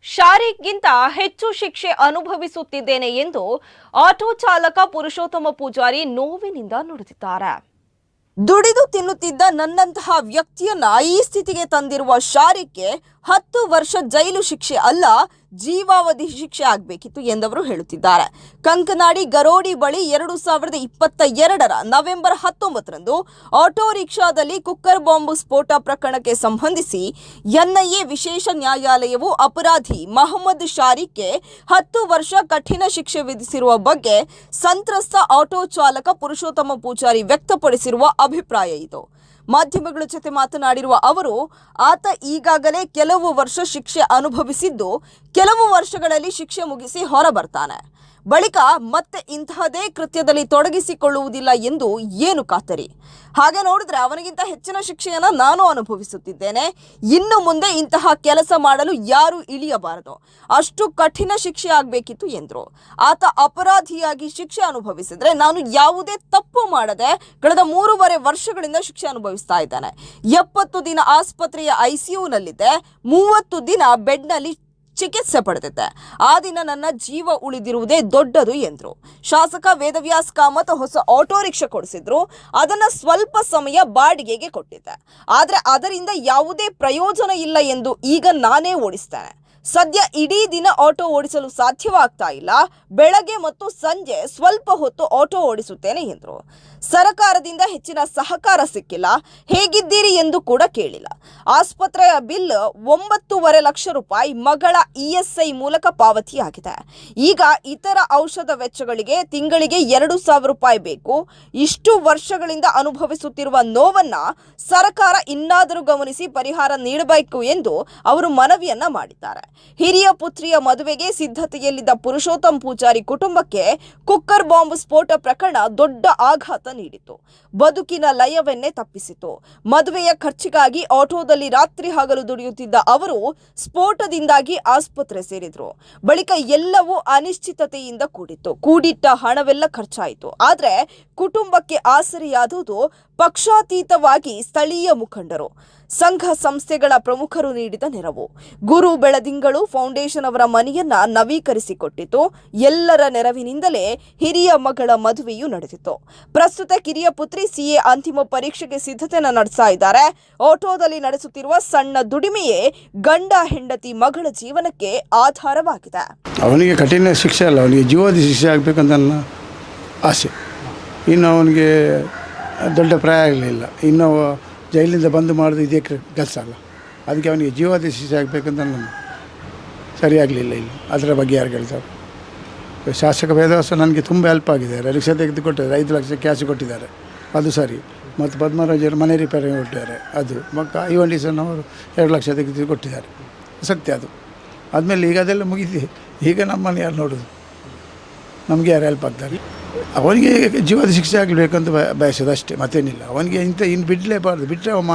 ಶಾರೀಕ್ಗಿಂತ ಹೆಚ್ಚು ಶಿಕ್ಷೆ ಅನುಭವಿಸುತ್ತಿದ್ದೇನೆ ಎಂದು ಆಟೋ ಚಾಲಕ ಪುರುಷೋತ್ತಮ ಪೂಜಾರಿ ನೋವಿನಿಂದ ನುಡಿದಿದ್ದಾರೆ. ದುಡಿದು ತಿನ್ನುತ್ತಿದ್ದ ನನ್ನಂತಹ ವ್ಯಕ್ತಿಯನ್ನ ಈ ಸ್ಥಿತಿಗೆ ತಂದಿರುವ ಶಾರೀಕ್ಗೆ 10 ವರ್ಷ ಜೈಲು ಶಿಕ್ಷೆ ಅಲ್ಲ, ಜೀವಾವಧಿ ಶಿಕ್ಷೆ ಆಗಬೇಕಿತ್ತು ಎಂದವರು ಹೇಳುತ್ತಿದ್ದಾರೆ. ಕಂಕನಾಡಿ ಗರೋಡಿ ಬಳಿ 2022ರ ನವೆಂಬರ್ 19ರಂದು ಆಟೋ ರಿಕ್ಷಾದಲ್ಲಿ ಕುಕ್ಕರ್ ಬಾಂಬ್ ಸ್ಫೋಟ ಪ್ರಕರಣಕ್ಕೆ ಸಂಬಂಧಿಸಿ ಎನ್ಐಎ ವಿಶೇಷ ನ್ಯಾಯಾಲಯವು ಅಪರಾಧಿ ಮಹಮ್ಮದ್ ಶಾರೀಕ್ಗೆ 10 ವರ್ಷ ಕಠಿಣ ಶಿಕ್ಷೆ ವಿಧಿಸಿರುವ ಬಗ್ಗೆ ಸಂತ್ರಸ್ತ ಆಟೋ ಚಾಲಕ ಪುರುಷೋತ್ತಮ ಪೂಜಾರಿ ವ್ಯಕ್ತಪಡಿಸಿರುವ ಅಭಿಪ್ರಾಯ ಇದು. ಮಾಧ್ಯಮಗಳ ಜೊತೆ ಮಾತನಾಡಿರುವ ಅವರು, ಆತ ಈಗಾಗಲೇ ಕೆಲವು ವರ್ಷ ಶಿಕ್ಷೆ ಅನುಭವಿಸಿದ್ದು, ಕೆಲವು ವರ್ಷಗಳಲ್ಲಿ ಶಿಕ್ಷೆ ಮುಗಿಸಿ ಹೊರಬರ್ತಾನೆ. ಬಳಿಕ ಮತ್ತೆ ಇಂತಹದೇ ಕೃತ್ಯದಲ್ಲಿ ತೊಡಗಿಸಿಕೊಳ್ಳುವುದಿಲ್ಲ ಎಂದು ಏನು ಖಾತರಿ? ಹಾಗೆ ನೋಡಿದ್ರೆ ಅವನಿಗಿಂತ ಹೆಚ್ಚಿನ ಶಿಕ್ಷೆಯನ್ನು ನಾನು ಅನುಭವಿಸುತ್ತಿದ್ದೇನೆ. ಇನ್ನು ಮುಂದೆ ಇಂತಹ ಕೆಲಸ ಮಾಡಲು ಯಾರು ಇಳಿಯಬಾರದು, ಅಷ್ಟು ಕಠಿಣ ಶಿಕ್ಷೆ ಆಗಬೇಕಿತ್ತು ಎಂದರು. ಆತ ಅಪರಾಧಿಯಾಗಿ ಶಿಕ್ಷೆ ಅನುಭವಿಸಿದ್ರೆ, ನಾನು ಯಾವುದೇ ತಪ್ಪು ಮಾಡದೆ ಕಳೆದ 3.5 ವರ್ಷಗಳಿಂದ ಶಿಕ್ಷೆ ಅನುಭವಿಸ್ತಾ ಇದ್ದಾನೆ. 70 ದಿನ ಆಸ್ಪತ್ರೆಯ ಐಸಿಯುನಲ್ಲಿದ್ದೆ, 30 ದಿನ ಬೆಡ್ನಲ್ಲಿ ಚಿಕಿತ್ಸೆ ಪಡೆದಿದ್ದೆ. ಆ ದಿನ ನನ್ನ ಜೀವ ಉಳಿದಿರುವುದೇ ದೊಡ್ಡದು ಎಂದರು. ಶಾಸಕ ವೇದವ್ಯಾಸ್ ಕಾಮತ್ ಹೊಸ ಆಟೋ ರಿಕ್ಷಾ ಕೊಡಿಸಿದ್ರು. ಅದನ್ನ ಸ್ವಲ್ಪ ಸಮಯ ಬಾಡಿಗೆಗೆ ಕೊಟ್ಟಿದ್ದೆ, ಆದ್ರೆ ಅದರಿಂದ ಯಾವುದೇ ಪ್ರಯೋಜನ ಇಲ್ಲ ಎಂದು ಈಗ ನಾನೇ ಓಡಿಸ್ತೇನೆ. ಸದ್ಯ ಇಡೀ ದಿನ ಆಟೋ ಓಡಿಸಲು ಸಾಧ್ಯವಾಗ್ತಾ ಇಲ್ಲ. ಬೆಳಗ್ಗೆ ಮತ್ತು ಸಂಜೆ ಸ್ವಲ್ಪ ಹೊತ್ತು ಆಟೋ ಓಡಿಸುತ್ತೇನೆ ಎಂದರು. ಸರ್ಕಾರದಿಂದ ಹೆಚ್ಚಿನ ಸಹಕಾರ ಸಿಕ್ಕಿಲ್ಲ, ಹೇಗಿದ್ದೀರಿ ಎಂದು ಕೂಡ ಕೇಳಿಲ್ಲ. ಆಸ್ಪತ್ರೆಯ ಬಿಲ್ 9.5 ಲಕ್ಷ ರೂಪಾಯಿ ಮಗಳ ESI ಮೂಲಕ ಪಾವತಿಯಾಗಿದೆ. ಈಗ ಇತರ ಔಷಧ ವೆಚ್ಚಗಳಿಗೆ ತಿಂಗಳಿಗೆ 2,000 ರೂಪಾಯಿ ಬೇಕು. ಇಷ್ಟು ವರ್ಷಗಳಿಂದ ಅನುಭವಿಸುತ್ತಿರುವ ನೋವನ್ನ ಸರ್ಕಾರ ಇನ್ನಾದರೂ ಗಮನಿಸಿ ಪರಿಹಾರ ನೀಡಬೇಕು ಎಂದು ಅವರು ಮನವಿಯನ್ನ ಮಾಡಿದ್ದಾರೆ. ಹಿರಿಯ ಪುತ್ರಿಯ ಮದುವೆಗೆ ಸಿದ್ಧತೆಯಲ್ಲಿದ್ದ ಪುರುಷೋತ್ತಮ ಪೂಜಾರಿ ಕುಟುಂಬಕ್ಕೆ ಕುಕ್ಕರ್ ಬಾಂಬ್ ಸ್ಫೋಟ ಪ್ರಕರಣ ದೊಡ್ಡ ಆಘಾತ ನೀಡಿತು. ಬದುಕಿನ ಲಯವನ್ನೇ ತಪ್ಪಿಸಿತು. ಮದುವೆಯ ಖರ್ಚಿಗಾಗಿ ಆಟೋದಲ್ಲಿ ರಾತ್ರಿ ಹಗಲು ದುಡಿಯುತ್ತಿದ್ದ ಅವರು ಸ್ಫೋಟದಿಂದಾಗಿ ಆಸ್ಪತ್ರೆ ಸೇರಿದ್ರು. ಬಳಿಕ ಎಲ್ಲವೂ ಅನಿಶ್ಚಿತತೆಯಿಂದ ಕೂಡಿತ್ತು. ಕೂಡಿಟ್ಟ ಹಣವೆಲ್ಲ ಖರ್ಚಾಯಿತು. ಆದ್ರೆ ಕುಟುಂಬಕ್ಕೆ ಆಸರೆಯಾದುದು ಪಕ್ಷಾತೀತವಾಗಿ ಸ್ಥಳೀಯ ಮುಖಂಡರು, ಸಂಘ ಸಂಸ್ಥೆಗಳ ಪ್ರಮುಖರು ನೀಡಿದ ನೆರವು. ಗುರು ಬೆಳದಿಂಗಳು ಫೌಂಡೇಶನ್ ಅವರ ಮನೆಯನ್ನ ನವೀಕರಿಸಿಕೊಟ್ಟಿತು. ಎಲ್ಲರ ನೆರವಿನಿಂದಲೇ ಹಿರಿಯ ಮಗಳ ಮದುವೆಯೂ ನಡೆದಿತ್ತು. ಪ್ರಸ್ತುತ ಕಿರಿಯ ಪುತ್ರಿ CA ಅಂತಿಮ ಪರೀಕ್ಷೆಗೆ ಸಿದ್ಧತೆಯನ್ನು ನಡೆಸ್ತಾ ಇದ್ದಾರೆ. ಆಟೋದಲ್ಲಿ ನಡೆಸುತ್ತಿರುವ ಸಣ್ಣ ದುಡಿಮೆಯೇ ಗಂಡ ಹೆಂಡತಿ ಮಗಳ ಜೀವನಕ್ಕೆ ಆಧಾರವಾಗಿದೆ. ಅವನಿಗೆ ಕಠಿಣ ಶಿಕ್ಷೆ ಅಲ್ಲ, ಅವನಿಗೆ ಜೀವಾವಧಿ ಶಿಕ್ಷೆ ಆಗಬೇಕಂತ ನನ್ನ ಆಸೆ. ಇನ್ನು ಅವನಿಗೆ ದೊಡ್ಡ ಪ್ರಾಯ ಆಗಲಿಲ್ಲ. ಇನ್ನು ಜೈಲಿಂದ ಬಂದು ಮಾಡೋದು ಇದೇ ಕೆಲಸ ಅಲ್ಲ. ಅದಕ್ಕೆ ಅವನಿಗೆ ಜೀವಾವಧಿ ಶಿಕ್ಷೆ ಆಗಬೇಕಂತ ನನ್ನ ಸರಿಯಾಗಲಿಲ್ಲ. ಇಲ್ಲಿ ಅದರ ಬಗ್ಗೆ ಯಾರು ಹೇಳ್ತಾರೆ? ಶಾಸಕ ವೇದವ್ಯಾಸ ನನಗೆ ತುಂಬ ಹೆಲ್ಪ್ ಆಗಿದ್ದಾರೆ. ರಿಕ್ಷಾ ತೆಗೆದು ಕೊಟ್ಟಿದ್ದಾರೆ, 5 ಲಕ್ಷ ಕ್ಯಾಶ್ ಕೊಟ್ಟಿದ್ದಾರೆ, ಅದು ಸರಿ. ಮತ್ತು ಪದ್ಮರಾಜರು ಮನೆ ರಿಪೇರಿ ಕೊಟ್ಟಿದ್ದಾರೆ, ಅದು. ಮತ್ತು ಐವನ್ ಅವರು 2 ಲಕ್ಷ ತೆಗೆದು ಕೊಟ್ಟಿದ್ದಾರೆ, ಸತ್ಯ ಅದು. ಆದಮೇಲೆ ಈಗ ಅದೆಲ್ಲ ಮುಗಿದಿದೆ. ಈಗ ನಮ್ಮನ್ನು ಯಾರು ನೋಡೋದು? ನಮಗೆ ಯಾರು ಹೆಲ್ಪ್ ಆಗ್ತಾರೆ? ಅವನಿಗೆ ಜೀವಾವಧಿ ಶಿಕ್ಷೆ ಆಗಬೇಕಂತ ಬಯಸೋದು ಅಷ್ಟೇ, ಮತ್ತೇನಿಲ್ಲ. ಅವನಿಗೆ ಇನ್ನು ಬಿಡಲೇಬಾರ್ದು. ಬಿಟ್ಟರೆ